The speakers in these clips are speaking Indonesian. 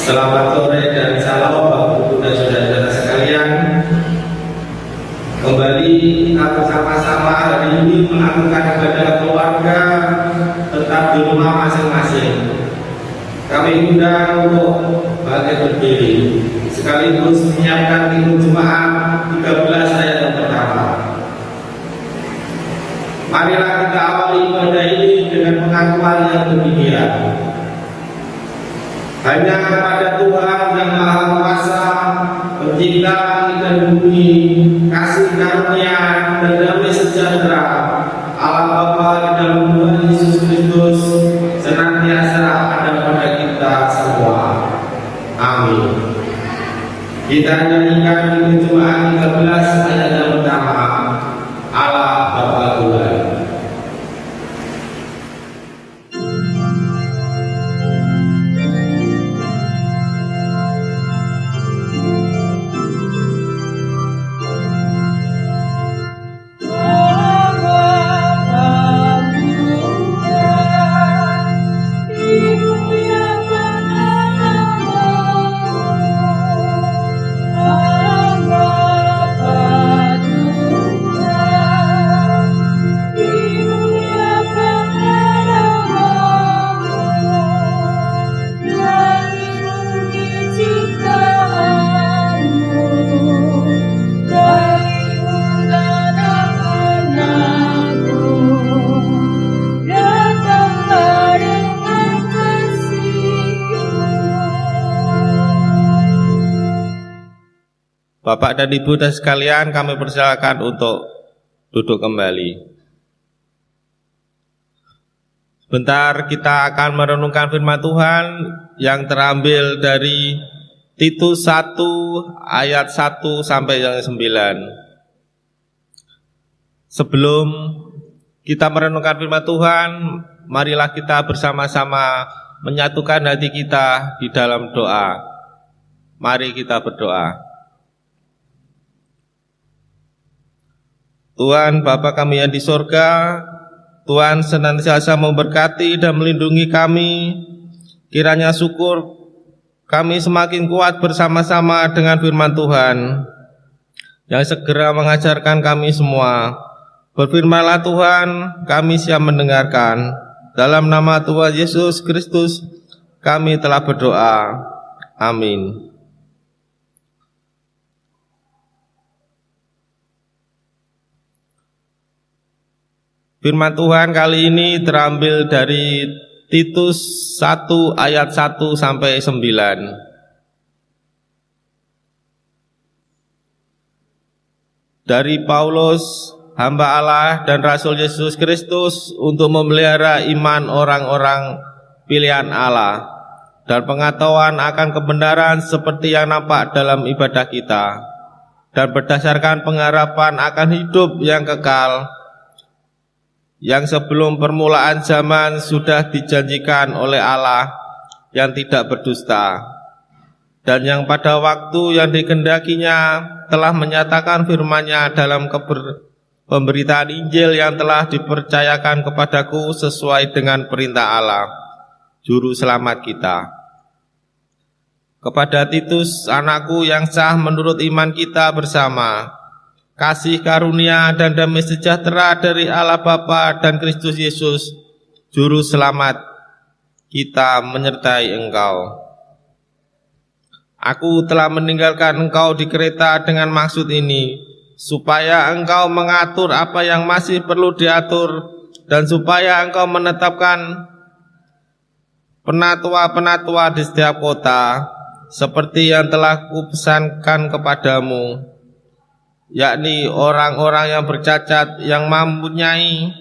Selamat sore dan salam Bapak Ibu dan saudara-saudara sekalian. Kembali kita bersama-sama hari ini melakukan ibadah keluarga tetap di rumah masing-masing. Kami undang untuk bangkit berdiri sekaligus menyiapkan minggu Jumat 13 ayat yang pertama. Marilah kita awali ibadah ini dengan pengakuan yang demikian. Hanya kepada Tuhan yang Maha Kuasa, Pencipta langit dan bumi, kasih karunia dan damai sejahtera Allah Bapa di dalam Tuhan Yesus Kristus senantiasa ada pada kita semua. Amin. Kita nyanyikan di Jumat 13 ayat yang pertama. Allah Bapa Tuhan. Bapak dan Ibu dan sekalian, kami persilakan untuk duduk kembali. Sebentar kita akan merenungkan firman Tuhan yang terambil dari Titus 1 ayat 1 sampai yang 9. Sebelum kita merenungkan firman Tuhan, marilah kita bersama-sama menyatukan hati kita di dalam doa. Mari kita berdoa. Tuhan Bapa kami yang di sorga, Tuhan senantiasa memberkati dan melindungi kami. Kiranya syukur kami semakin kuat bersama-sama dengan firman Tuhan yang segera mengajarkan kami semua. Berfirmanlah Tuhan, kami siap mendengarkan. Dalam nama Tuhan Yesus Kristus kami telah berdoa. Amin. Firman Tuhan kali ini terambil dari Titus 1 ayat 1 sampai 9. Dari Paulus, hamba Allah dan Rasul Yesus Kristus untuk memelihara iman orang-orang pilihan Allah dan pengetahuan akan kebenaran seperti yang nampak dalam ibadah kita, dan berdasarkan pengharapan akan hidup yang kekal yang sebelum permulaan zaman sudah dijanjikan oleh Allah yang tidak berdusta, dan yang pada waktu yang dikehendakinya telah menyatakan firman-Nya dalam pemberitaan Injil yang telah dipercayakan kepadaku sesuai dengan perintah Allah, Juru Selamat kita. Kepada Titus, anakku yang sah menurut iman kita bersama, kasih karunia dan damai sejahtera dari Allah Bapa dan Kristus Yesus, Juru Selamat kita menyertai engkau. Aku telah meninggalkan engkau di Kreta dengan maksud ini, supaya engkau mengatur apa yang masih perlu diatur, dan supaya engkau menetapkan penatua-penatua di setiap kota, seperti yang telah kupesankan kepadamu, yakni orang-orang yang bercacat, yang mempunyai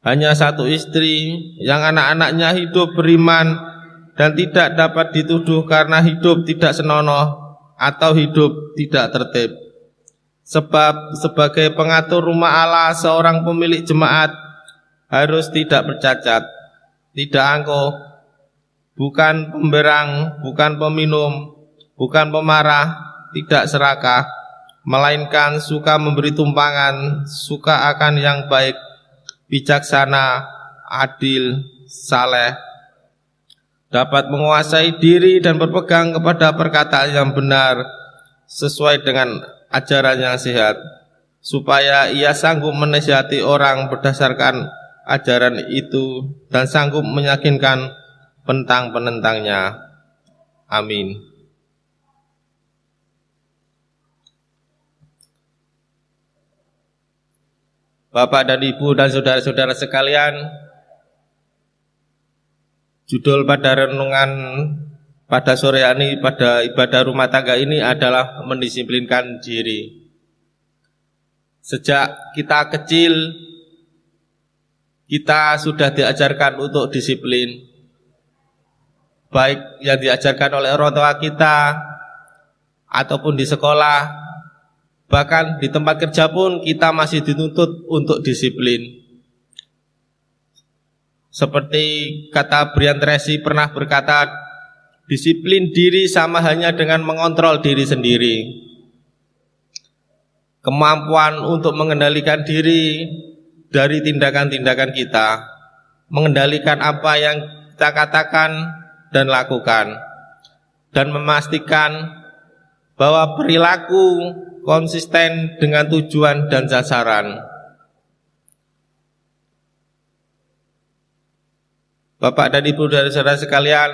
hanya satu istri, yang anak-anaknya hidup beriman dan tidak dapat dituduh karena hidup tidak senonoh atau hidup tidak tertib. Sebab sebagai pengatur rumah Allah, seorang pemilik jemaat harus tidak bercacat, tidak angkuh, bukan pemberang, bukan peminum, bukan pemarah, tidak serakah, melainkan suka memberi tumpangan, suka akan yang baik, bijaksana, adil, saleh. dapat menguasai diri dan berpegang kepada perkataan yang benar sesuai dengan ajaran yang sehat, supaya ia sanggup menasihati orang berdasarkan ajaran itu dan sanggup meyakinkan penentang-penentangnya. Amin. Bapak dan Ibu dan saudara-saudara sekalian, judul pada renungan pada sore ini pada ibadah rumah tangga ini adalah mendisiplinkan diri. Sejak kita kecil, kita sudah diajarkan untuk disiplin, baik yang diajarkan oleh orang tua kita ataupun di sekolah. Bahkan di tempat kerja pun kita masih dituntut untuk disiplin. Seperti kata Brian Tracy pernah berkata, disiplin diri sama halnya dengan mengontrol diri sendiri. Kemampuan untuk mengendalikan diri dari tindakan-tindakan kita, mengendalikan apa yang kita katakan dan lakukan, dan memastikan bahwa perilaku konsisten dengan tujuan dan sasaran. Bapak dan Ibu dan saudara sekalian,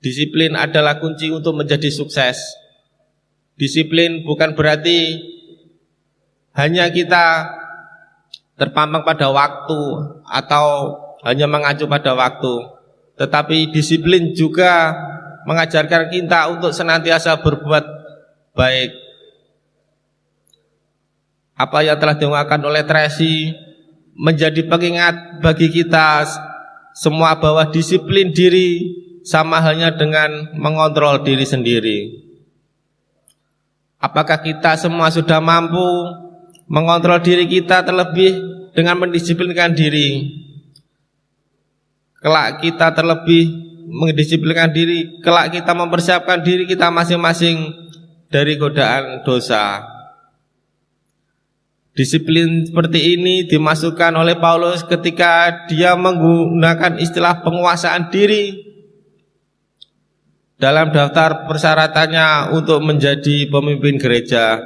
disiplin adalah kunci untuk menjadi sukses. Disiplin bukan berarti hanya kita terpampang pada waktu atau hanya mengacu pada waktu, tetapi disiplin juga mengajarkan kita untuk senantiasa berbuat baik. Apa yang telah diungkapkan oleh Tracy menjadi pengingat bagi kita semua bahwa disiplin diri sama halnya dengan mengontrol diri sendiri. Apakah kita semua sudah mampu mengontrol diri kita terlebih dengan mendisiplinkan diri? Kelak kita terlebih mendisiplinkan diri, kelak kita mempersiapkan diri kita masing-masing dari godaan dosa. Disiplin seperti ini dimasukkan oleh Paulus ketika dia menggunakan istilah penguasaan diri dalam daftar persyaratannya untuk menjadi pemimpin gereja,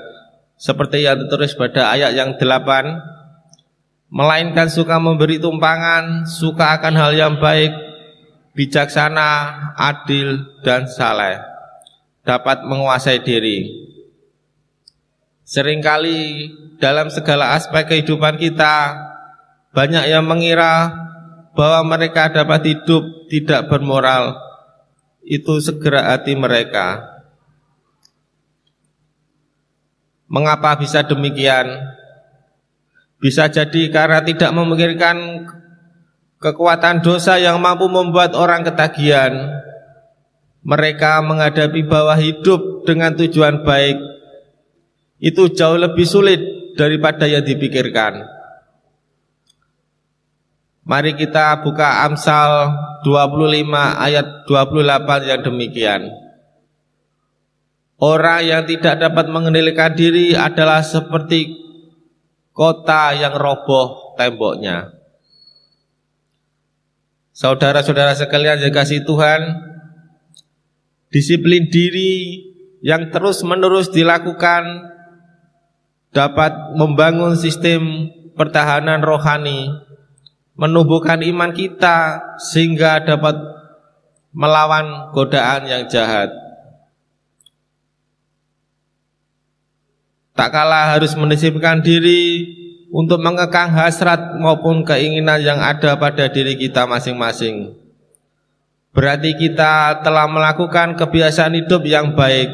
seperti yang tertulis pada ayat yang 8, melainkan suka memberi tumpangan, suka akan hal yang baik, bijaksana, adil, dan saleh, dapat menguasai diri. Seringkali dalam segala aspek kehidupan kita, banyak yang mengira bahwa mereka dapat hidup tidak bermoral. Itu segera hati mereka. Mengapa bisa demikian? Bisa jadi karena tidak memikirkan kekuatan dosa yang mampu membuat orang ketagihan. Mereka menghadapi bahwa hidup dengan tujuan baik itu jauh lebih sulit daripada yang dipikirkan. Mari kita buka Amsal 25 ayat 28 yang demikian. Orang yang tidak dapat mengendalikan diri adalah seperti kota yang roboh temboknya. Saudara-saudara sekalian yang kasih Tuhan, disiplin diri yang terus-menerus dilakukan dapat membangun sistem pertahanan rohani, menumbuhkan iman kita sehingga dapat melawan godaan yang jahat. Tak kalah harus mendisiplinkan diri untuk mengekang hasrat maupun keinginan yang ada pada diri kita masing-masing. Berarti kita telah melakukan kebiasaan hidup yang baik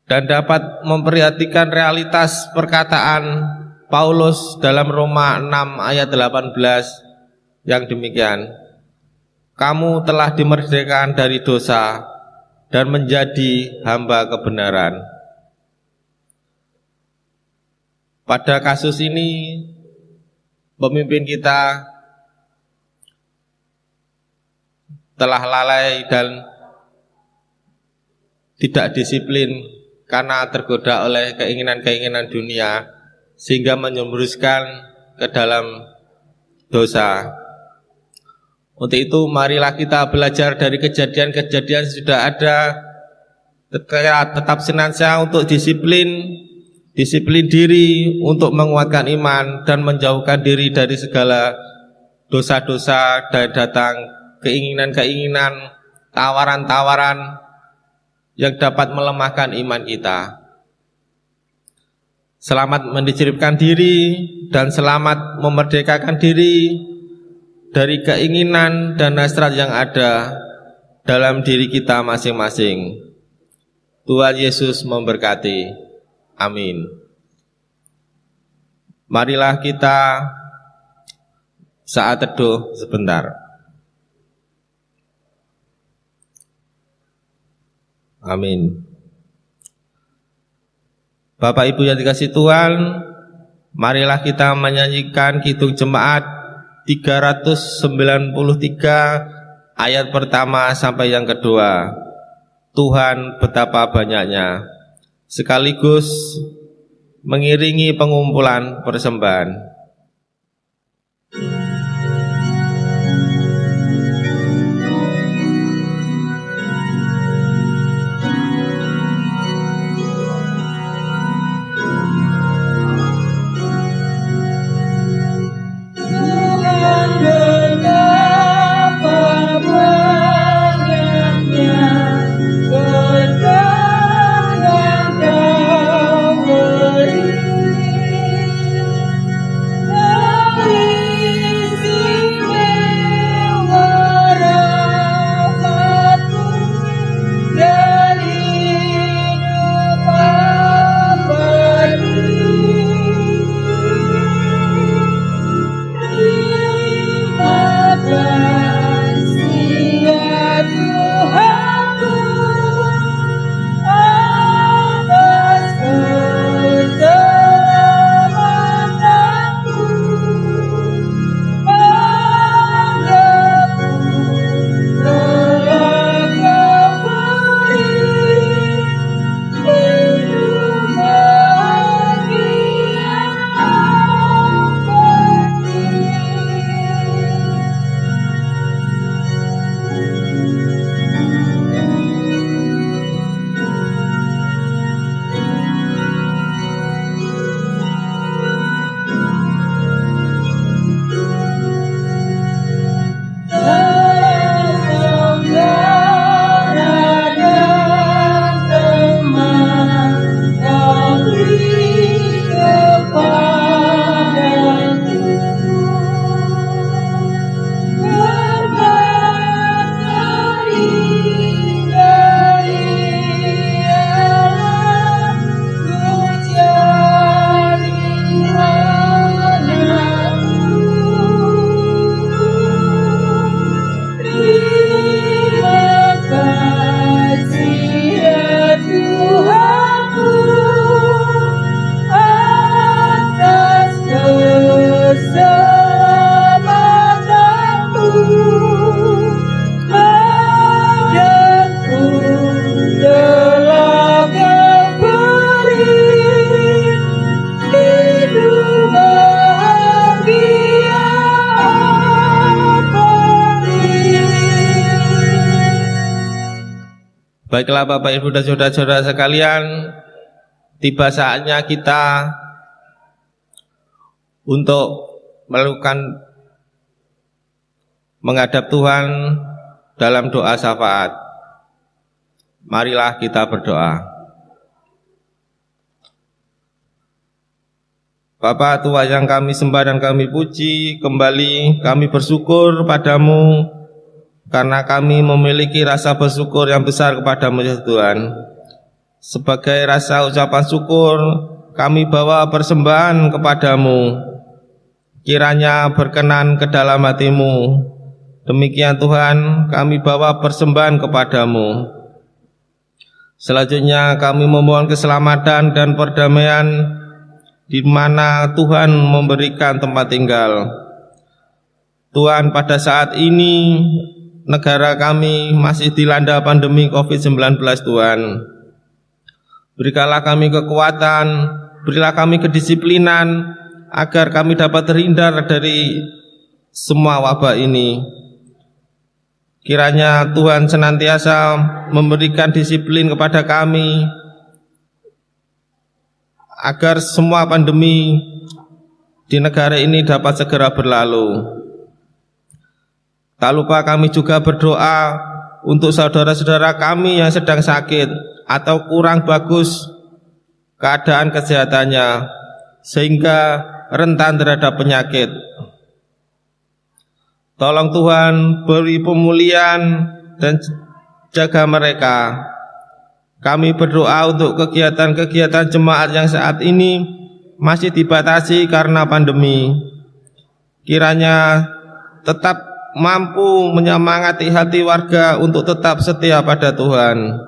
dan dapat memperhatikan realitas perkataan Paulus dalam Roma 6 ayat 18 yang demikian. Kamu telah dimerdekakan dari dosa dan menjadi hamba kebenaran. Pada kasus ini, pemimpin kita telah lalai dan tidak disiplin karena tergoda oleh keinginan-keinginan dunia sehingga menyebruskan ke dalam dosa. Untuk itu marilah kita belajar dari kejadian-kejadian yang sudah ada, tetap senantiasa untuk disiplin diri untuk menguatkan iman dan menjauhkan diri dari segala dosa-dosa dan datang keinginan-keinginan, tawaran-tawaran yang dapat melemahkan iman kita. Selamat mendisiplinkan diri dan selamat memerdekakan diri dari keinginan dan hasrat yang ada dalam diri kita masing-masing. Tuhan Yesus memberkati. Amin. Marilah kita saat teduh sebentar. Amin. Bapak Ibu yang dikasihi Tuhan, marilah kita menyanyikan Kidung Jemaat 393 ayat pertama sampai yang kedua. Tuhan betapa banyaknya, sekaligus mengiringi pengumpulan persembahan. Baiklah Bapak Ibu dan saudara-saudara sekalian, tiba saatnya kita untuk melakukan menghadap Tuhan dalam doa syafaat. Marilah kita berdoa. Bapa Tuhan yang kami sembah dan kami puji, kembali kami bersyukur padamu karena kami memiliki rasa bersyukur yang besar kepadamu ya Tuhan. Sebagai rasa ucapan syukur, kami bawa persembahan kepadamu. Kiranya berkenan ke dalam hatimu. Demikian Tuhan, kami bawa persembahan kepadamu. Selanjutnya kami memohon keselamatan dan perdamaian di mana Tuhan memberikan tempat tinggal. Tuhan, pada saat ini negara kami masih dilanda pandemi COVID-19 Tuhan. Berikanlah kami kekuatan, berilah kami kedisiplinan agar kami dapat terhindar dari semua wabah ini. Kiranya Tuhan senantiasa memberikan disiplin kepada kami agar semua pandemi di negara ini dapat segera berlalu. Tak lupa kami juga berdoa untuk saudara-saudara kami yang sedang sakit atau kurang bagus keadaan kesehatannya sehingga rentan terhadap penyakit. Tolong Tuhan beri pemulihan dan jaga mereka. Kami berdoa untuk kegiatan-kegiatan jemaat yang saat ini masih dibatasi karena pandemi. Kiranya tetap mampu menyemangati hati warga untuk tetap setia pada Tuhan.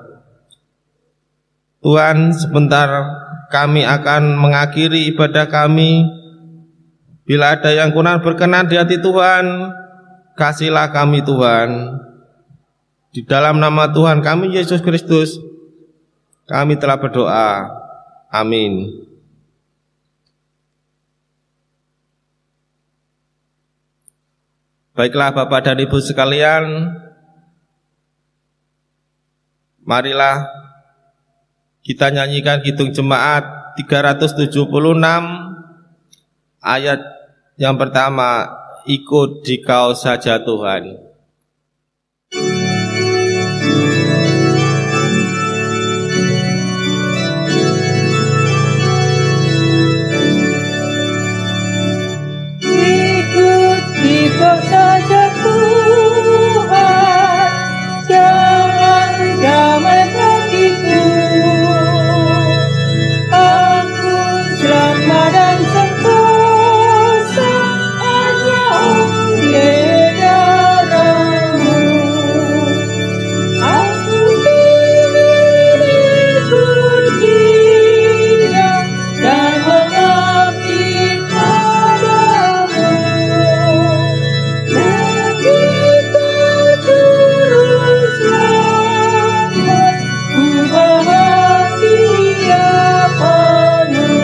Tuhan, sebentar kami akan mengakhiri ibadah kami. Bila ada yang kurang berkenan di hati Tuhan, kasihlah kami Tuhan. Di dalam nama Tuhan kami Yesus Kristus, kami telah berdoa. Amin. Baiklah Bapak dan Ibu sekalian, marilah kita nyanyikan Kidung Jemaat 376 ayat yang pertama, ikut Dikau saja Tuhan. Ikut Dikau saja Tuhan, jangan damai bagiku. Ampun selamat dan sentosa hanya oleh darah-Mu. Aku ingin ikut Dia dan mengabdi padamu. Bagi Kau juru selamat, ku bahagia penuh.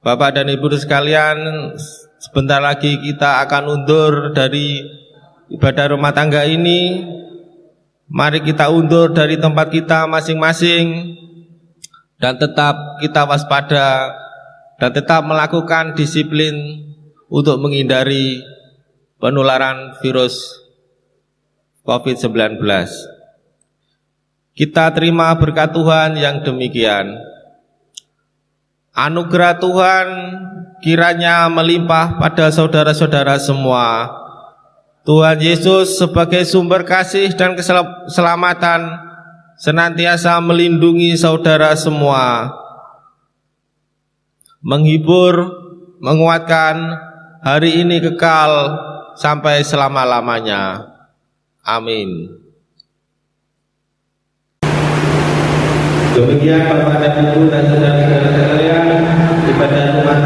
Bapak dan Ibu sekalian, sebentar lagi kita akan undur dari ibadah rumah tangga ini. Mari kita undur dari tempat kita masing-masing dan tetap kita waspada dan tetap melakukan disiplin untuk menghindari penularan virus COVID-19. Kita terima berkat Tuhan yang demikian. Anugerah Tuhan kiranya melimpah pada saudara-saudara semua. Tuhan Yesus sebagai sumber kasih dan keselamatan senantiasa melindungi saudara semua, menghibur, menguatkan, hari ini kekal sampai selama-lamanya. Amin. Demikian Bapak dan Ibu dan saudara-saudara sekalian, ibadah rumah